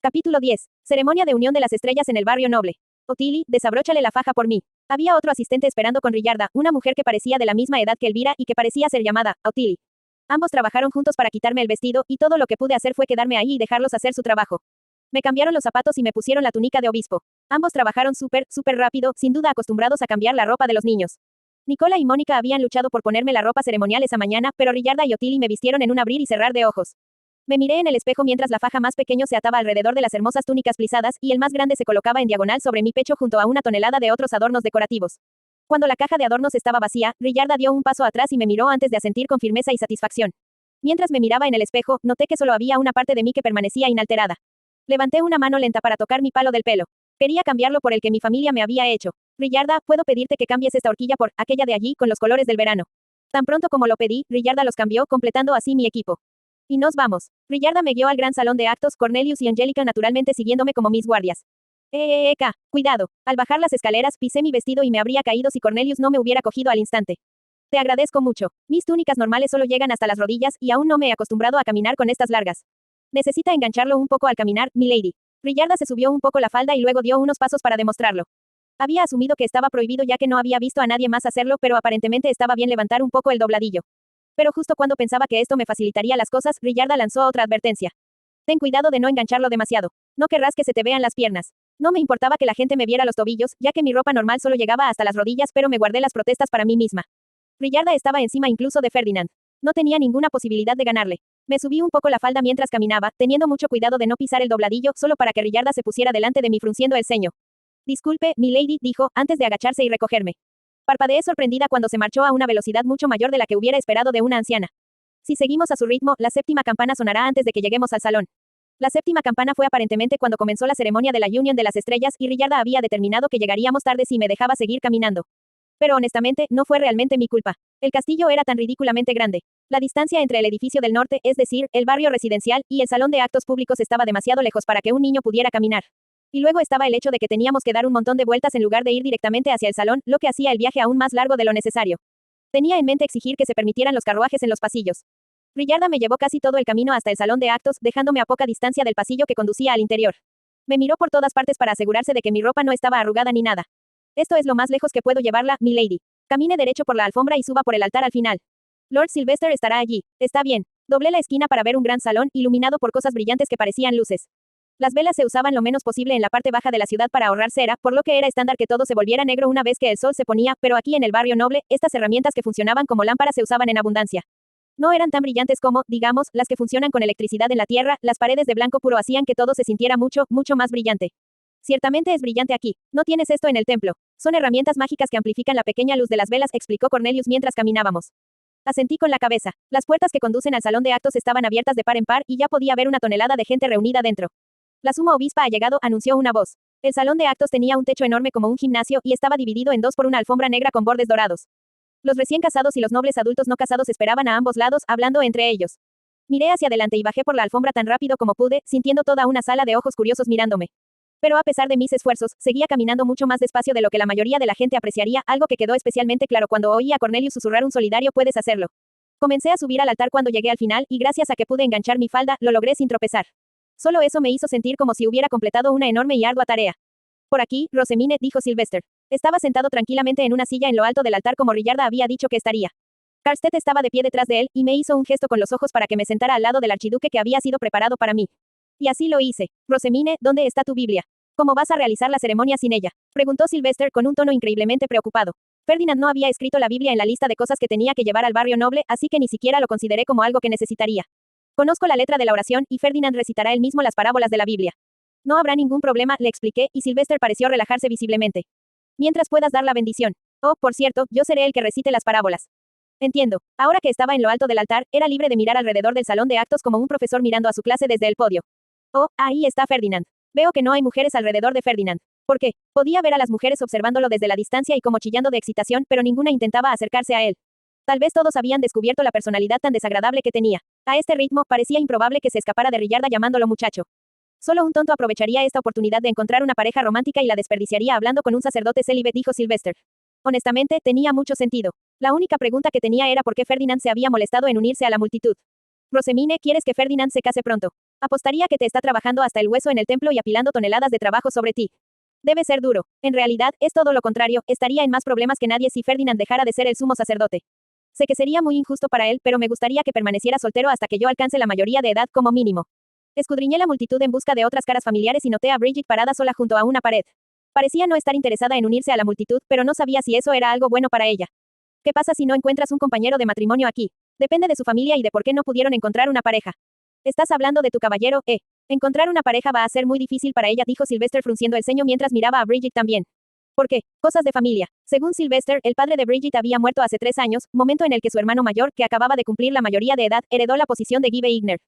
Capítulo 10. Ceremonia de unión de las estrellas en el barrio noble. Otili, desabróchale la faja por mí. Había otro asistente esperando con Rillarda, una mujer que parecía de la misma edad que Elvira y que parecía ser llamada Otili. Ambos trabajaron juntos para quitarme el vestido, y todo lo que pude hacer fue quedarme ahí y dejarlos hacer su trabajo. Me cambiaron los zapatos y me pusieron la túnica de obispo. Ambos trabajaron súper rápido, sin duda acostumbrados a cambiar la ropa de los niños. Nicola y Mónica habían luchado por ponerme la ropa ceremonial esa mañana, pero Rillarda y Otili me vistieron en un abrir y cerrar de ojos. Me miré en el espejo mientras la faja más pequeño se ataba alrededor de las hermosas túnicas plisadas y el más grande se colocaba en diagonal sobre mi pecho junto a una tonelada de otros adornos decorativos. Cuando la caja de adornos estaba vacía, Rillarda dio un paso atrás y me miró antes de asentir con firmeza y satisfacción. Mientras me miraba en el espejo, noté que solo había una parte de mí que permanecía inalterada. Levanté una mano lenta para tocar mi palo del pelo. Quería cambiarlo por el que mi familia me había hecho. Rillarda, puedo pedirte que cambies esta horquilla por aquella de allí con los colores del verano. Tan pronto como lo pedí, Rillarda los cambió, completando así mi equipo. Y nos vamos. Rillarda me guió al gran salón de actos, Cornelius y Angélica naturalmente siguiéndome como mis guardias. Cuidado. Al bajar las escaleras, pisé mi vestido y me habría caído si Cornelius no me hubiera cogido al instante. Te agradezco mucho. Mis túnicas normales solo llegan hasta las rodillas y aún no me he acostumbrado a caminar con estas largas. Necesita engancharlo un poco al caminar, milady. Rillarda se subió un poco la falda y luego dio unos pasos para demostrarlo. Había asumido que estaba prohibido ya que no había visto a nadie más hacerlo, pero aparentemente estaba bien levantar un poco el dobladillo. Pero justo cuando pensaba que esto me facilitaría las cosas, Rillarda lanzó otra advertencia. Ten cuidado de no engancharlo demasiado. No querrás que se te vean las piernas. No me importaba que la gente me viera los tobillos, ya que mi ropa normal solo llegaba hasta las rodillas, pero me guardé las protestas para mí misma. Rillarda estaba encima incluso de Ferdinand. No tenía ninguna posibilidad de ganarle. Me subí un poco la falda mientras caminaba, teniendo mucho cuidado de no pisar el dobladillo, solo para que Rillarda se pusiera delante de mí frunciendo el ceño. Disculpe, milady, dijo, antes de agacharse y recogerme. Parpadeé sorprendida cuando se marchó a una velocidad mucho mayor de la que hubiera esperado de una anciana. Si seguimos a su ritmo, la séptima campana sonará antes de que lleguemos al salón. La séptima campana fue aparentemente cuando comenzó la ceremonia de la Unión de las Estrellas y Rillarda había determinado que llegaríamos tarde si me dejaba seguir caminando. Pero honestamente, no fue realmente mi culpa. El castillo era tan ridículamente grande. La distancia entre el edificio del norte, es decir, el barrio residencial, y el salón de actos públicos estaba demasiado lejos para que un niño pudiera caminar. Y luego estaba el hecho de que teníamos que dar un montón de vueltas en lugar de ir directamente hacia el salón, lo que hacía el viaje aún más largo de lo necesario. Tenía en mente exigir que se permitieran los carruajes en los pasillos. Rillarda me llevó casi todo el camino hasta el salón de actos, dejándome a poca distancia del pasillo que conducía al interior. Me miró por todas partes para asegurarse de que mi ropa no estaba arrugada ni nada. Esto es lo más lejos que puedo llevarla, milady. Camine derecho por la alfombra y suba por el altar al final. Lord Sylvester estará allí. Está bien. Doblé la esquina para ver un gran salón, iluminado por cosas brillantes que parecían luces. Las velas se usaban lo menos posible en la parte baja de la ciudad para ahorrar cera, por lo que era estándar que todo se volviera negro una vez que el sol se ponía, pero aquí en el barrio noble, estas herramientas que funcionaban como lámparas se usaban en abundancia. No eran tan brillantes como, digamos, las que funcionan con electricidad en la tierra, las paredes de blanco puro hacían que todo se sintiera mucho más brillante. Ciertamente es brillante aquí. No tienes esto en el templo. Son herramientas mágicas que amplifican la pequeña luz de las velas, explicó Cornelius mientras caminábamos. Asentí con la cabeza. Las puertas que conducen al salón de actos estaban abiertas de par en par y ya podía ver una tonelada de gente reunida dentro. La suma obispa ha llegado, anunció una voz. El salón de actos tenía un techo enorme como un gimnasio y estaba dividido en dos por una alfombra negra con bordes dorados. Los recién casados y los nobles adultos no casados esperaban a ambos lados, hablando entre ellos. Miré hacia adelante y bajé por la alfombra tan rápido como pude, sintiendo toda una sala de ojos curiosos mirándome. Pero a pesar de mis esfuerzos, seguía caminando mucho más despacio de lo que la mayoría de la gente apreciaría, algo que quedó especialmente claro cuando oí a Cornelius susurrar un solidario puedes hacerlo. Comencé a subir al altar cuando llegué al final, y gracias a que pude enganchar mi falda, lo logré sin tropezar. Solo eso me hizo sentir como si hubiera completado una enorme y ardua tarea. Por aquí, Rosemine, dijo Sylvester. Estaba sentado tranquilamente en una silla en lo alto del altar como Rillarda había dicho que estaría. Karstedt estaba de pie detrás de él, y me hizo un gesto con los ojos para que me sentara al lado del archiduque que había sido preparado para mí. Y así lo hice. Rosemine, ¿dónde está tu Biblia? ¿Cómo vas a realizar la ceremonia sin ella? Preguntó Sylvester con un tono increíblemente preocupado. Ferdinand no había escrito la Biblia en la lista de cosas que tenía que llevar al barrio noble, así que ni siquiera lo consideré como algo que necesitaría. Conozco la letra de la oración, y Ferdinand recitará él mismo las parábolas de la Biblia. No habrá ningún problema, le expliqué, y Sylvester pareció relajarse visiblemente. Mientras puedas dar la bendición. Oh, por cierto, yo seré el que recite las parábolas. Entiendo. Ahora que estaba en lo alto del altar, era libre de mirar alrededor del salón de actos como un profesor mirando a su clase desde el podio. Oh, ahí está Ferdinand. Veo que no hay mujeres alrededor de Ferdinand. ¿Por qué? Podía ver a las mujeres observándolo desde la distancia y como chillando de excitación, pero ninguna intentaba acercarse a él. Tal vez todos habían descubierto la personalidad tan desagradable que tenía. A este ritmo, parecía improbable que se escapara de Rillarda llamándolo muchacho. Solo un tonto aprovecharía esta oportunidad de encontrar una pareja romántica y la desperdiciaría hablando con un sacerdote célibe, dijo Sylvester. Honestamente, tenía mucho sentido. La única pregunta que tenía era por qué Ferdinand se había molestado en unirse a la multitud. Rosemine, ¿quieres que Ferdinand se case pronto? Apostaría que te está trabajando hasta el hueso en el templo y apilando toneladas de trabajo sobre ti. Debe ser duro. En realidad, es todo lo contrario, estaría en más problemas que nadie si Ferdinand dejara de ser el sumo sacerdote. Sé que sería muy injusto para él, pero me gustaría que permaneciera soltero hasta que yo alcance la mayoría de edad como mínimo. Escudriñé la multitud en busca de otras caras familiares y noté a Bridget parada sola junto a una pared. Parecía no estar interesada en unirse a la multitud, pero no sabía si eso era algo bueno para ella. ¿Qué pasa si no encuentras un compañero de matrimonio aquí? Depende de su familia y de por qué no pudieron encontrar una pareja. Estás hablando de tu caballero, ¿eh? Encontrar una pareja va a ser muy difícil para ella, dijo Sylvester frunciendo el ceño mientras miraba a Bridget también. ¿Por qué? Cosas de familia. Según Sylvester, el padre de Bridget había muerto hace 3 años, momento en el que su hermano mayor, que acababa de cumplir la mayoría de edad, heredó la posición de Give Igner.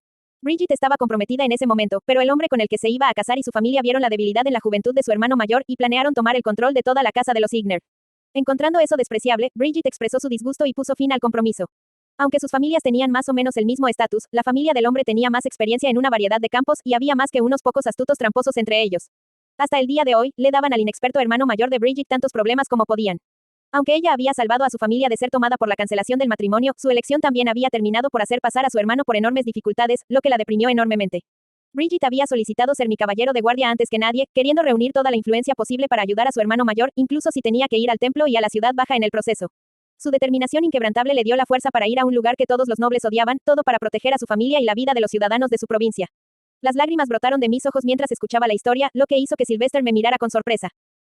Bridget estaba comprometida en ese momento, pero el hombre con el que se iba a casar y su familia vieron la debilidad en la juventud de su hermano mayor y planearon tomar el control de toda la casa de los Igner. Encontrando eso despreciable, Bridget expresó su disgusto y puso fin al compromiso. Aunque sus familias tenían más o menos el mismo estatus, la familia del hombre tenía más experiencia en una variedad de campos y había más que unos pocos astutos tramposos entre ellos. Hasta el día de hoy, le daban al inexperto hermano mayor de Bridget tantos problemas como podían. Aunque ella había salvado a su familia de ser tomada por la cancelación del matrimonio, su elección también había terminado por hacer pasar a su hermano por enormes dificultades, lo que la deprimió enormemente. Bridget había solicitado ser mi caballero de guardia antes que nadie, queriendo reunir toda la influencia posible para ayudar a su hermano mayor, incluso si tenía que ir al templo y a la ciudad baja en el proceso. Su determinación inquebrantable le dio la fuerza para ir a un lugar que todos los nobles odiaban, todo para proteger a su familia y la vida de los ciudadanos de su provincia. Las lágrimas brotaron de mis ojos mientras escuchaba la historia, lo que hizo que Sylvester me mirara con sorpresa.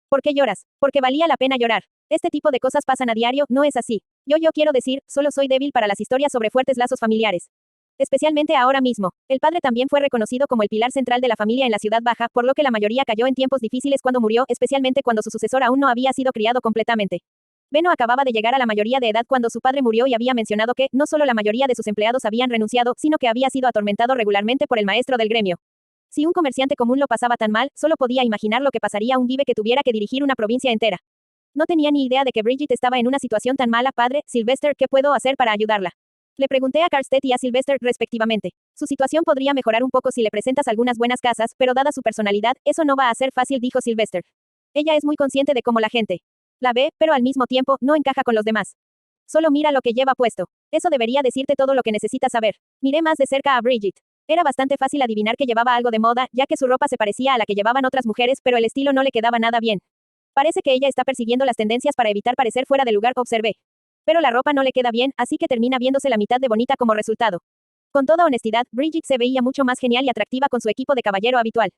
¿Por qué lloras? Porque valía la pena llorar. Este tipo de cosas pasan a diario, no es así. Yo quiero decir, solo soy débil para las historias sobre fuertes lazos familiares. Especialmente ahora mismo. El padre también fue reconocido como el pilar central de la familia en la ciudad baja, por lo que la mayoría cayó en tiempos difíciles cuando murió, especialmente cuando su sucesor aún no había sido criado completamente. Beno acababa de llegar a la mayoría de edad cuando su padre murió y había mencionado que, no solo la mayoría de sus empleados habían renunciado, sino que había sido atormentado regularmente por el maestro del gremio. Si un comerciante común lo pasaba tan mal, solo podía imaginar lo que pasaría a un Give que tuviera que dirigir una provincia entera. No tenía ni idea de que Bridget estaba en una situación tan mala. Padre, Sylvester, ¿qué puedo hacer para ayudarla? Le pregunté a Karstedt y a Sylvester, respectivamente. Su situación podría mejorar un poco si le presentas algunas buenas casas, pero dada su personalidad, eso no va a ser fácil, dijo Sylvester. Ella es muy consciente de cómo la gente la ve, pero al mismo tiempo, no encaja con los demás. Solo mira lo que lleva puesto. Eso debería decirte todo lo que necesitas saber. Miré más de cerca a Bridget. Era bastante fácil adivinar que llevaba algo de moda, ya que su ropa se parecía a la que llevaban otras mujeres, pero el estilo no le quedaba nada bien. Parece que ella está persiguiendo las tendencias para evitar parecer fuera de lugar, observé. Pero la ropa no le queda bien, así que termina viéndose la mitad de bonita como resultado. Con toda honestidad, Bridget se veía mucho más genial y atractiva con su equipo de caballero habitual.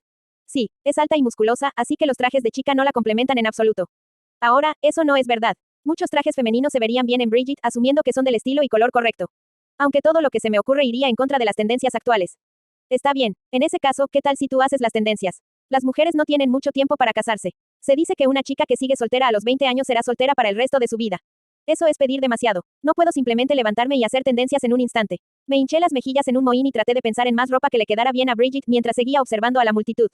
Sí, es alta y musculosa, así que los trajes de chica no la complementan en absoluto. Ahora, eso no es verdad. Muchos trajes femeninos se verían bien en Bridget, asumiendo que son del estilo y color correcto. Aunque todo lo que se me ocurre iría en contra de las tendencias actuales. Está bien, en ese caso, ¿qué tal si tú haces las tendencias? Las mujeres no tienen mucho tiempo para casarse. Se dice que una chica que sigue soltera a los 20 años será soltera para el resto de su vida. Eso es pedir demasiado. No puedo simplemente levantarme y hacer tendencias en un instante. Me hinché las mejillas en un mohín y traté de pensar en más ropa que le quedara bien a Bridget mientras seguía observando a la multitud.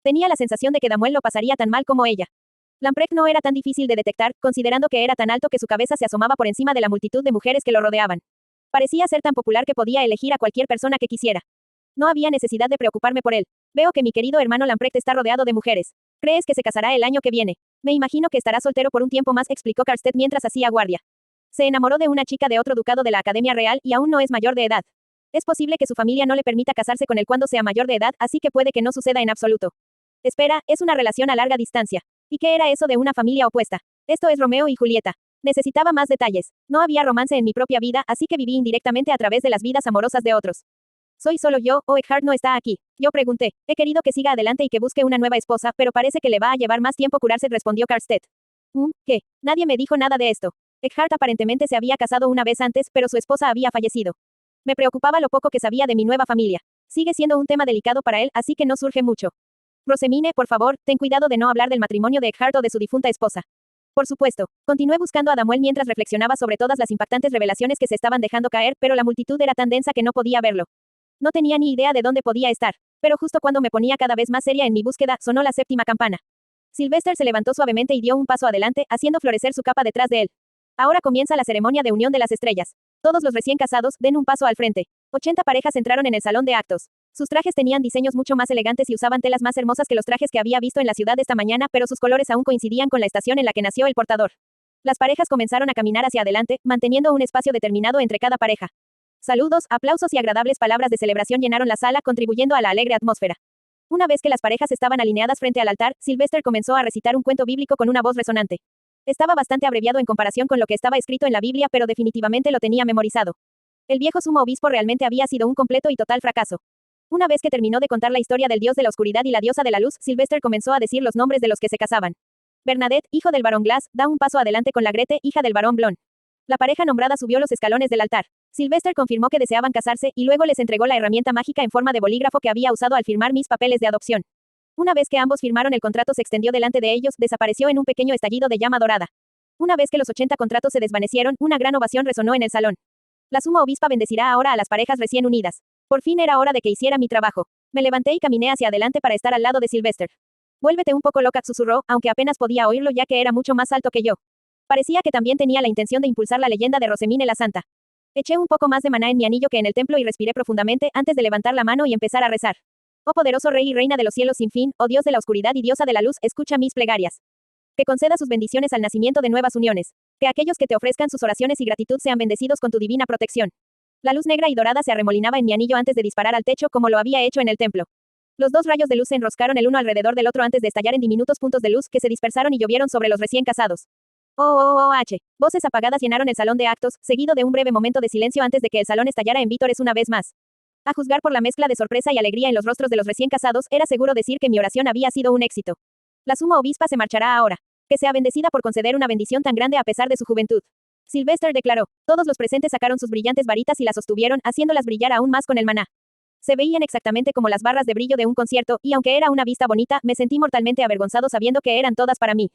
Tenía la sensación de que Damuel lo pasaría tan mal como ella. Lamprecht no era tan difícil de detectar, considerando que era tan alto que su cabeza se asomaba por encima de la multitud de mujeres que lo rodeaban. Parecía ser tan popular que podía elegir a cualquier persona que quisiera. No había necesidad de preocuparme por él. Veo que mi querido hermano Lamprecht está rodeado de mujeres. ¿Crees que se casará el año que viene? Me imagino que estará soltero por un tiempo más, explicó Karstedt mientras hacía guardia. Se enamoró de una chica de otro ducado de la Academia Real y aún no es mayor de edad. Es posible que su familia no le permita casarse con él cuando sea mayor de edad, así que puede que no suceda en absoluto. Espera, es una relación a larga distancia. ¿Y qué era eso de una familia opuesta? Esto es Romeo y Julieta. Necesitaba más detalles. No había romance en mi propia vida, así que viví indirectamente a través de las vidas amorosas de otros. ¿Soy solo yo, o Eckhart no está aquí? Yo pregunté. He querido que siga adelante y que busque una nueva esposa, pero parece que le va a llevar más tiempo curarse, respondió Karstedt. ¿Qué? Nadie me dijo nada de esto. Eckhart aparentemente se había casado una vez antes, pero su esposa había fallecido. Me preocupaba lo poco que sabía de mi nueva familia. Sigue siendo un tema delicado para él, así que no surge mucho. Rosemine, por favor, ten cuidado de no hablar del matrimonio de Eckhart o de su difunta esposa. Por supuesto. Continué buscando a Damuel mientras reflexionaba sobre todas las impactantes revelaciones que se estaban dejando caer, pero la multitud era tan densa que no podía verlo. No tenía ni idea de dónde podía estar. Pero justo cuando me ponía cada vez más seria en mi búsqueda, sonó la séptima campana. Sylvester se levantó suavemente y dio un paso adelante, haciendo florecer su capa detrás de él. Ahora comienza la ceremonia de unión de las estrellas. Todos los recién casados, den un paso al frente. 80 parejas entraron en el salón de actos. Sus trajes tenían diseños mucho más elegantes y usaban telas más hermosas que los trajes que había visto en la ciudad esta mañana, pero sus colores aún coincidían con la estación en la que nació el portador. Las parejas comenzaron a caminar hacia adelante, manteniendo un espacio determinado entre cada pareja. Saludos, aplausos y agradables palabras de celebración llenaron la sala, contribuyendo a la alegre atmósfera. Una vez que las parejas estaban alineadas frente al altar, Sylvester comenzó a recitar un cuento bíblico con una voz resonante. Estaba bastante abreviado en comparación con lo que estaba escrito en la Biblia, pero definitivamente lo tenía memorizado. El viejo sumo obispo realmente había sido un completo y total fracaso. Una vez que terminó de contar la historia del dios de la oscuridad y la diosa de la luz, Sylvester comenzó a decir los nombres de los que se casaban. Bernadette, hijo del barón Glass, da un paso adelante con la Grete, hija del barón Blon. La pareja nombrada subió los escalones del altar. Sylvester confirmó que deseaban casarse, y luego les entregó la herramienta mágica en forma de bolígrafo que había usado al firmar mis papeles de adopción. Una vez que ambos firmaron, el contrato se extendió delante de ellos, desapareció en un pequeño estallido de llama dorada. Una vez que los 80 contratos se desvanecieron, una gran ovación resonó en el salón. La suma obispa bendecirá ahora a las parejas recién unidas. Por fin era hora de que hiciera mi trabajo. Me levanté y caminé hacia adelante para estar al lado de Sylvester. Vuélvete un poco loca, susurró, aunque apenas podía oírlo ya que era mucho más alto que yo. Parecía que también tenía la intención de impulsar la leyenda de Rosemine la Santa. Eché un poco más de maná en mi anillo que en el templo y respiré profundamente antes de levantar la mano y empezar a rezar. Oh poderoso Rey y Reina de los cielos sin fin, oh Dios de la oscuridad y Diosa de la luz, escucha mis plegarias. Que conceda sus bendiciones al nacimiento de nuevas uniones. Que aquellos que te ofrezcan sus oraciones y gratitud sean bendecidos con tu divina protección. La luz negra y dorada se arremolinaba en mi anillo antes de disparar al techo como lo había hecho en el templo. Los dos rayos de luz se enroscaron el uno alrededor del otro antes de estallar en diminutos puntos de luz que se dispersaron y llovieron sobre los recién casados. Voces apagadas llenaron el salón de actos, seguido de un breve momento de silencio antes de que el salón estallara en vítores una vez más. A juzgar por la mezcla de sorpresa y alegría en los rostros de los recién casados, era seguro decir que mi oración había sido un éxito. La suma obispa se marchará ahora. Que sea bendecida por conceder una bendición tan grande a pesar de su juventud. Sylvester declaró. Todos los presentes sacaron sus brillantes varitas y las sostuvieron, haciéndolas brillar aún más con el maná. Se veían exactamente como las barras de brillo de un concierto, y aunque era una vista bonita, me sentí mortalmente avergonzado sabiendo que eran todas para mí.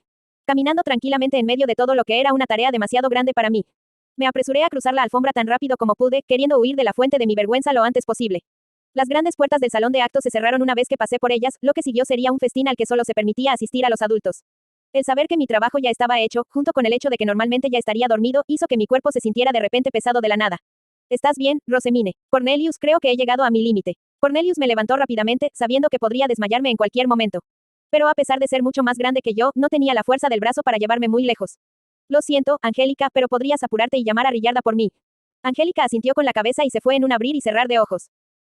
Caminando tranquilamente en medio de todo lo que era una tarea demasiado grande para mí. Me apresuré a cruzar la alfombra tan rápido como pude, queriendo huir de la fuente de mi vergüenza lo antes posible. Las grandes puertas del salón de actos se cerraron una vez que pasé por ellas, lo que siguió sería un festín al que solo se permitía asistir a los adultos. El saber que mi trabajo ya estaba hecho, junto con el hecho de que normalmente ya estaría dormido, hizo que mi cuerpo se sintiera de repente pesado de la nada. ¿Estás bien, Rosemine? Cornelius, creo que he llegado a mi límite. Cornelius me levantó rápidamente, sabiendo que podría desmayarme en cualquier momento. Pero a pesar de ser mucho más grande que yo, no tenía la fuerza del brazo para llevarme muy lejos. Lo siento, Angélica, pero podrías apurarte y llamar a Rillarda por mí. Angélica asintió con la cabeza y se fue en un abrir y cerrar de ojos.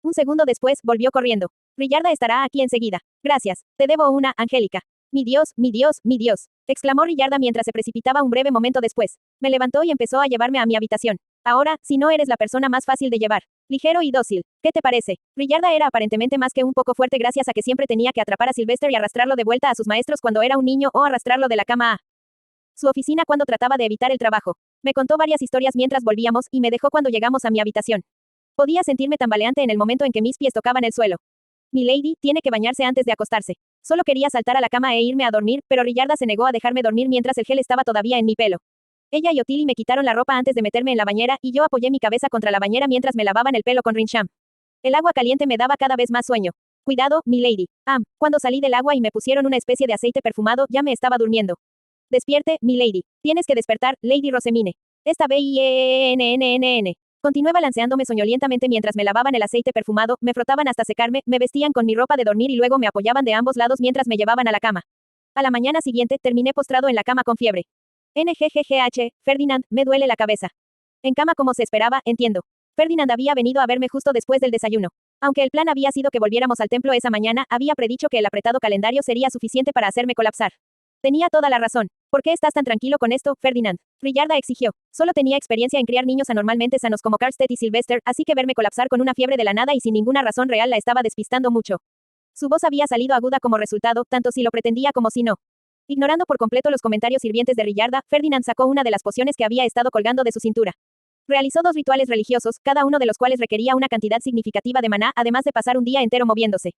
Un segundo después, volvió corriendo. Rillarda estará aquí enseguida. Gracias. Te debo una, Angélica. Mi Dios, mi Dios, mi Dios. Exclamó Rillarda mientras se precipitaba un breve momento después. Me levantó y empezó a llevarme a mi habitación. Ahora, si no eres la persona más fácil de llevar. Ligero y dócil. ¿Qué te parece? Rillarda era aparentemente más que un poco fuerte gracias a que siempre tenía que atrapar a Sylvester y arrastrarlo de vuelta a sus maestros cuando era un niño o arrastrarlo de la cama a su oficina cuando trataba de evitar el trabajo. Me contó varias historias mientras volvíamos y me dejó cuando llegamos a mi habitación. Podía sentirme tambaleante en el momento en que mis pies tocaban el suelo. Mi lady tiene que bañarse antes de acostarse. Solo quería saltar a la cama e irme a dormir, pero Rillarda se negó a dejarme dormir mientras el gel estaba todavía en mi pelo. Ella y Ottilie me quitaron la ropa antes de meterme en la bañera y yo apoyé mi cabeza contra la bañera mientras me lavaban el pelo con rinsham. El agua caliente me daba cada vez más sueño. Cuidado, mi lady. Cuando salí del agua y me pusieron una especie de aceite perfumado, ya me estaba durmiendo. Despierte, mi lady. Tienes que despertar, Lady Rosemine. Esta B-I-E-N-N-N-N. Continué balanceándome soñolientamente mientras me lavaban el aceite perfumado, me frotaban hasta secarme, me vestían con mi ropa de dormir y luego me apoyaban de ambos lados mientras me llevaban a la cama. A la mañana siguiente, terminé postrado en la cama con fiebre. NGGGH, Ferdinand, me duele la cabeza. En cama como se esperaba, entiendo. Ferdinand había venido a verme justo después del desayuno. Aunque el plan había sido que volviéramos al templo esa mañana, había predicho que el apretado calendario sería suficiente para hacerme colapsar. Tenía toda la razón. ¿Por qué estás tan tranquilo con esto, Ferdinand? Rillarda exigió. Solo tenía experiencia en criar niños anormalmente sanos como Karstedt y Sylvester, así que verme colapsar con una fiebre de la nada y sin ninguna razón real la estaba despistando mucho. Su voz había salido aguda como resultado, tanto si lo pretendía como si no. Ignorando por completo los comentarios hirvientes de Rillarda, Ferdinand sacó una de las pociones que había estado colgando de su cintura. Realizó 2 rituales religiosos, cada uno de los cuales requería una cantidad significativa de maná, además de pasar un día entero moviéndose.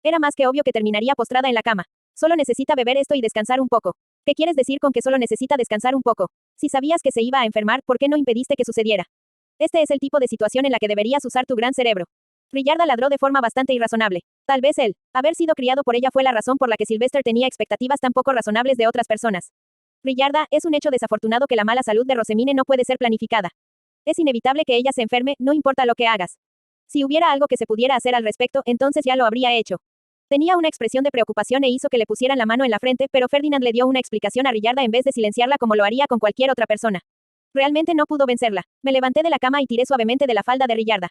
Era más que obvio que terminaría postrada en la cama. Solo necesita beber esto y descansar un poco. ¿Qué quieres decir con que solo necesita descansar un poco? Si sabías que se iba a enfermar, ¿por qué no impediste que sucediera? Este es el tipo de situación en la que deberías usar tu gran cerebro. Rillarda ladró de forma bastante irrazonable. Tal vez él, haber sido criado por ella fue la razón por la que Sylvester tenía expectativas tan poco razonables de otras personas. Rillarda, es un hecho desafortunado que la mala salud de Rosemine no puede ser planificada. Es inevitable que ella se enferme, no importa lo que hagas. Si hubiera algo que se pudiera hacer al respecto, entonces ya lo habría hecho. Tenía una expresión de preocupación e hizo que le pusieran la mano en la frente, pero Ferdinand le dio una explicación a Rillarda en vez de silenciarla como lo haría con cualquier otra persona. Realmente no pudo vencerla. Me levanté de la cama y tiré suavemente de la falda de Riyarda.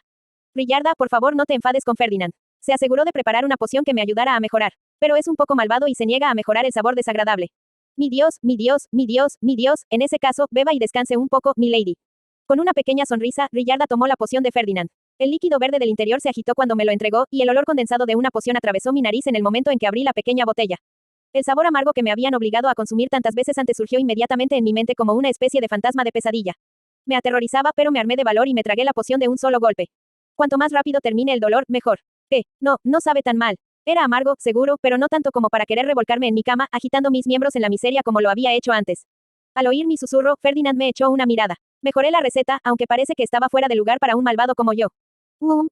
Riyarda, por favor no te enfades con Ferdinand. Se aseguró de preparar una poción que me ayudara a mejorar. Pero es un poco malvado y se niega a mejorar el sabor desagradable. Mi Dios, mi Dios, mi Dios, mi Dios, en ese caso, beba y descanse un poco, mi lady. Con una pequeña sonrisa, Riyarda tomó la poción de Ferdinand. El líquido verde del interior se agitó cuando me lo entregó, y el olor condensado de una poción atravesó mi nariz en el momento en que abrí la pequeña botella. El sabor amargo que me habían obligado a consumir tantas veces antes surgió inmediatamente en mi mente como una especie de fantasma de pesadilla. Me aterrorizaba, pero me armé de valor y me tragué la poción de un solo golpe. Cuanto más rápido termine el dolor, mejor. No, no sabe tan mal. Era amargo, seguro, pero no tanto como para querer revolcarme en mi cama, agitando mis miembros en la miseria como lo había hecho antes. Al oír mi susurro, Ferdinand me echó una mirada. Mejoré la receta, aunque parece que estaba fuera de lugar para un malvado como yo.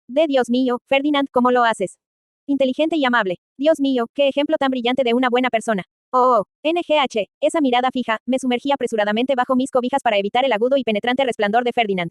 De Dios mío, Ferdinand, ¿cómo lo haces? Inteligente y amable. Dios mío, qué ejemplo tan brillante de una buena persona. NGH, esa mirada fija, me sumergí apresuradamente bajo mis cobijas para evitar el agudo y penetrante resplandor de Ferdinand.